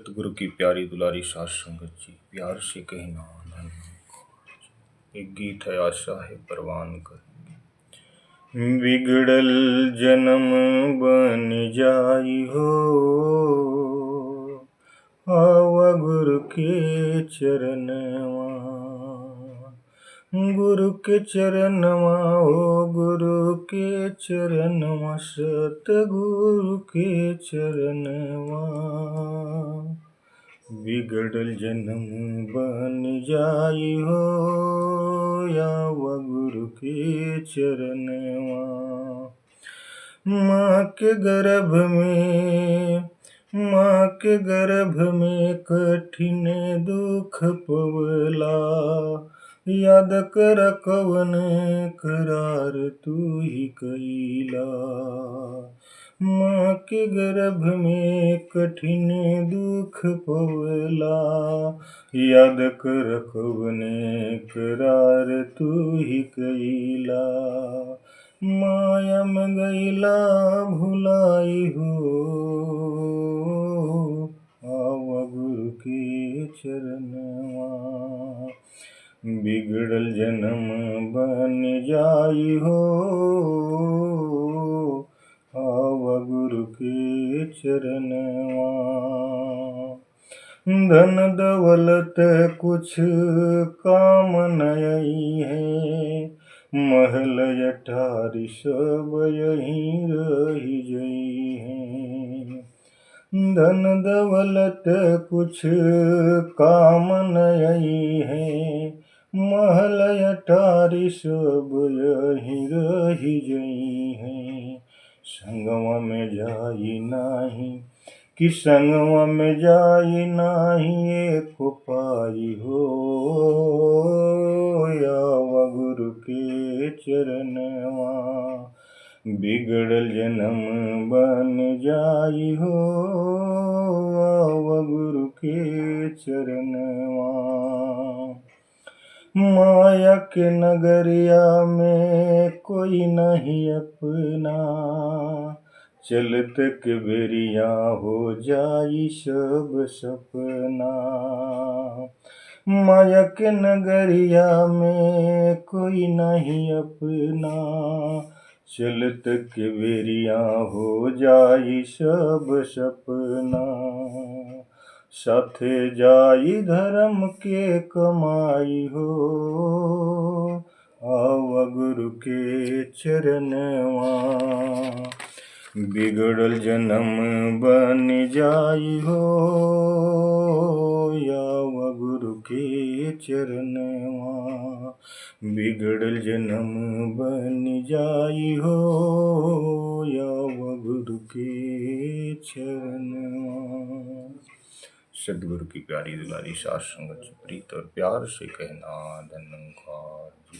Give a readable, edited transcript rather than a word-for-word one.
सतगुरु की प्यारी दुलारी सात संगत जी, प्यार से कहना धन। एक गीत है, आशा है परवान कर। बिगड़ल जन्म बन जाई हो, आवा गुरु के चरणवा। गुरु के चरणवा हो, गुरु के चरणवा, सतगुरु के चरणवा। बिगड़ल जन्म बन जाई हो, आवा गुरु के चरणवा। माँ के गर्भ में कठिन दुख पवला, याद कर कवन करार तू ही कैला। माँ के गर्भ में कठिन दुख पवला, याद कर कवन करार तू ही कैला। माया में गैला भुलाई हो, आवा गुरु के चरणवा। बिगड़ल जन्म बन जाई हो, आवा गुरु के चरणवा। धन दौलत कुछ काम नहीं है, महल अटारी सब यहीं रही गई हैं। धन दौलत कुछ काम नहीं है, महल अटारी सब यहीं रही गई हैं। संगवा में जाई नाही कि संगवा में जाई नाही, एक पाई हो, आवा गुरु के चरणवा। बिगड़ल जन्म बन जाई हो, आवा गुरु के चरणवा। माया के नगरिया में कोई नहीं अपना, चलत के बेरिया हो जाई सब सपना। माया के नगरिया में कोई नहीं अपना, चलत के बेरिया हो जाई सब सपना। साथे जाई धर्म के कमाई हो, आवा गुरु के चरणवा। बिगड़ल जन्म बन जाई हो, आवा गुरु के चरणवा। बिगड़ल जन्म बन जाई हो, आवा गुरु के चरणवा। सतगुरु की प्यारी दुलारी सात संगत प्रीत और प्यार से कहना धन्यवाद जी।